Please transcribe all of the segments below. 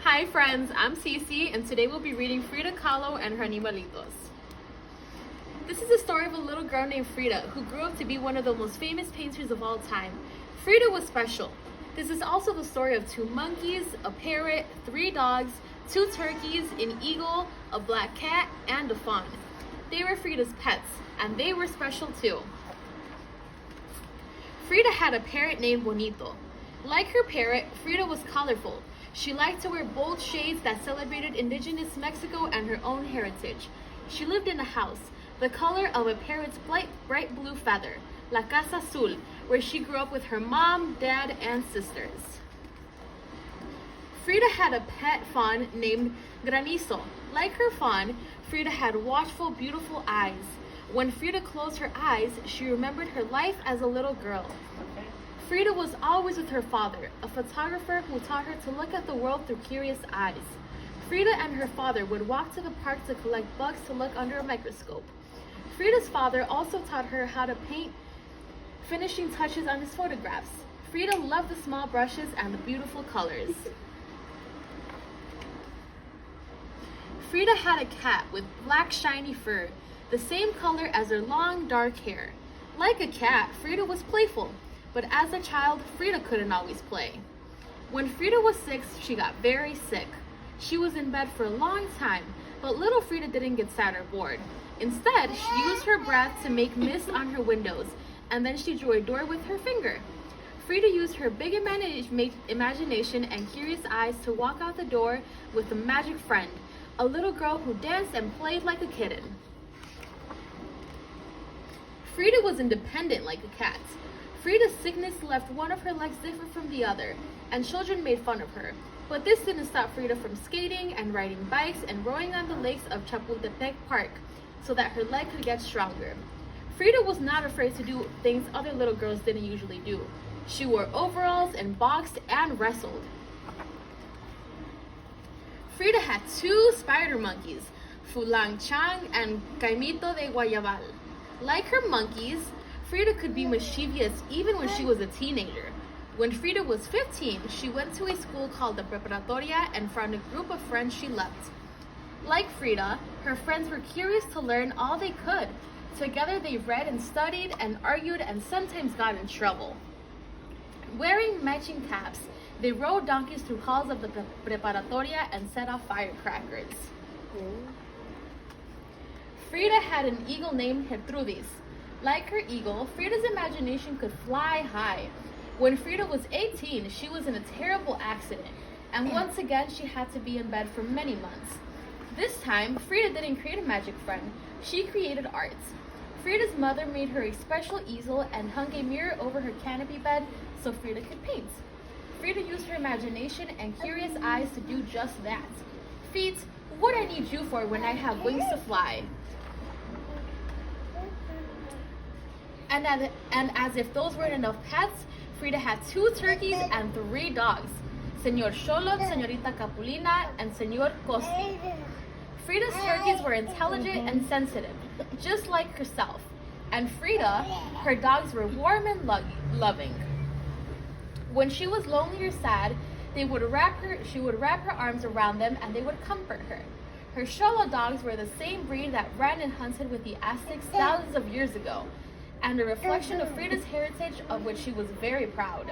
Hi friends, I'm Cici, and today we'll be reading Frida Kahlo and her Animalitos. This is the story of a little girl named Frida who grew up to be one of the most famous painters of all time. Frida was special. This is also the story of 2 monkeys, a parrot, 3 dogs, 2 turkeys, an eagle, a black cat, and a fawn. They were Frida's pets, and they were special too. Frida had a parrot named Bonito. Like her parrot, Frida was colorful. She liked to wear bold shades that celebrated indigenous Mexico and her own heritage. She lived in a house, the color of a parrot's bright blue feather, La Casa Azul, where she grew up with her mom, dad, and sisters. Frida had a pet fawn named Granizo. Like her fawn, Frida had watchful, beautiful eyes. When Frida closed her eyes, she remembered her life as a little girl. Frida was always with her father, a photographer who taught her to look at the world through curious eyes. Frida and her father would walk to the park to collect bugs to look under a microscope. Frida's father also taught her how to paint finishing touches on his photographs. Frida loved the small brushes and the beautiful colors. Frida had a cat with black shiny fur, the same color as her long dark hair. Like a cat, Frida was playful. But as a child, Frida couldn't always play. When Frida was 6, she got very sick. She was in bed for a long time, but little Frida didn't get sad or bored. Instead, she used her breath to make mist on her windows, and then she drew a door with her finger. Frida used her big imagination and curious eyes to walk out the door with a magic friend, a little girl who danced and played like a kitten. Frida was independent like a cat. Frida's sickness left one of her legs different from the other, and children made fun of her. But this didn't stop Frida from skating and riding bikes and rowing on the lakes of Chapultepec Park so that her leg could get stronger. Frida was not afraid to do things other little girls didn't usually do. She wore overalls and boxed and wrestled. Frida had 2 spider monkeys, Fulang Chang and Caimito de Guayabal. Like her monkeys, Frida could be mischievous even when she was a teenager. When Frida was 15, she went to a school called the Preparatoria and found a group of friends she loved. Like Frida, her friends were curious to learn all they could. Together they read and studied and argued and sometimes got in trouble. Wearing matching caps, they rode donkeys through halls of the Preparatoria and set off firecrackers. Frida had an eagle named Gertrudis. Like her eagle, Frida's imagination could fly high. When Frida was 18, she was in a terrible accident, and once again she had to be in bed for many months. This time, Frida didn't create a magic friend, she created art. Frida's mother made her a special easel and hung a mirror over her canopy bed so Frida could paint. Frida used her imagination and curious eyes to do just that. Feet, what I need you for when I have wings to fly? And as if those weren't enough pets, Frida had 2 turkeys and 3 dogs, Señor Xolot, Señorita Capulina, and Señor Costi. Frida's turkeys were intelligent and sensitive, just like herself. And Frida, her dogs were warm and loving. When she was lonely or sad, she would wrap her arms around them and they would comfort her. Her Xolo dogs were the same breed that ran and hunted with the Aztecs thousands of years ago, and a reflection of Frida's heritage of which she was very proud.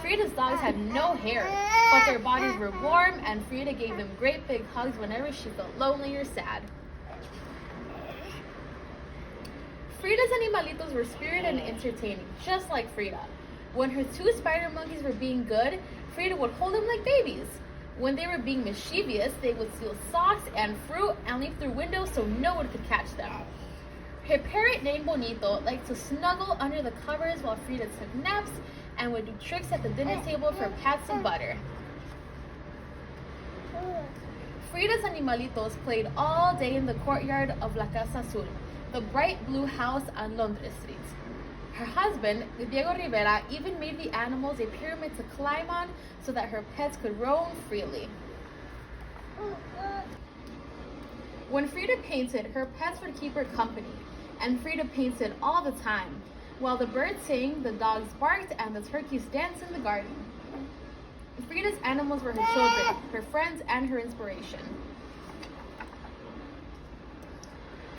Frida's dogs had no hair, but their bodies were warm, and Frida gave them great big hugs whenever she felt lonely or sad. Frida's animalitos were spirited and entertaining, just like Frida. When her 2 spider monkeys were being good, Frida would hold them like babies. When they were being mischievous, they would steal socks and fruit and leap through windows so no one could catch them. Her parrot named Bonito liked to snuggle under the covers while Frida took naps and would do tricks at the dinner table for pats of butter. Frida's animalitos played all day in the courtyard of La Casa Azul, the bright blue house on Londres Street. Her husband, Diego Rivera, even made the animals a pyramid to climb on so that her pets could roam freely. When Frida painted, her pets would keep her company, and Frida painted all the time. While the birds sang, the dogs barked, and the turkeys danced in the garden. Frida's animals were her children, her friends, and her inspiration.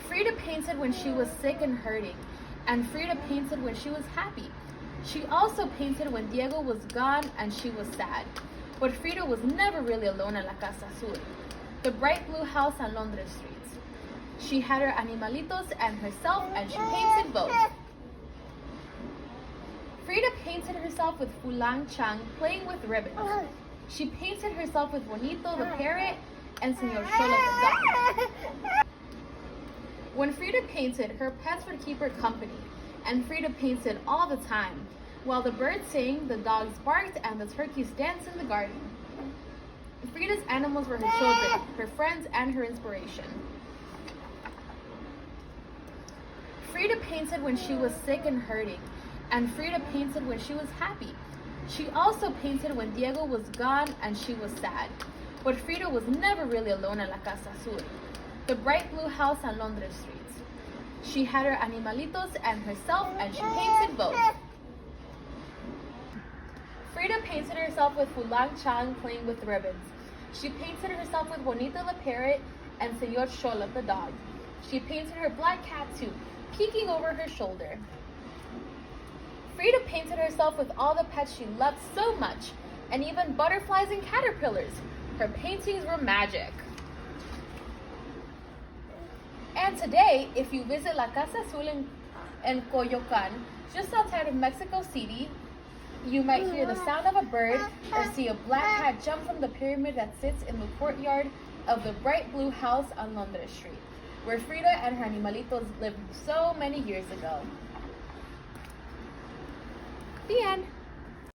Frida painted when she was sick and hurting, and Frida painted when she was happy. She also painted when Diego was gone and she was sad. But Frida was never really alone in La Casa Azul, the bright blue house on Londres streets. She had her animalitos and herself, and she painted both. Frida painted herself with Fulang Chang playing with ribbons. She painted herself with Bonito the parrot and Senor Cholo the dog. When Frida painted, her pets would keep her company, and Frida painted all the time. While the birds sang, the dogs barked, and the turkeys danced in the garden. Frida's animals were her children, her friends, and her inspiration. Frida painted when she was sick and hurting, and Frida painted when she was happy. She also painted when Diego was gone and she was sad. But Frida was never really alone in La Casa Azul, the bright blue house on Londres streets. She had her animalitos and herself, and she painted both. Frida painted herself with Fulang Chang playing with ribbons. She painted herself with Bonita the parrot and Senor Cholo the dog. She painted her black cat too, peeking over her shoulder. Frida painted herself with all the pets she loved so much, and even butterflies and caterpillars. Her paintings were magic. And today, if you visit La Casa Azul in Coyoacan, just outside of Mexico City, you might hear the sound of a bird or see a black cat jump from the pyramid that sits in the courtyard of the bright blue house on Londres Street, where Frida and her animalitos lived so many years ago. The end.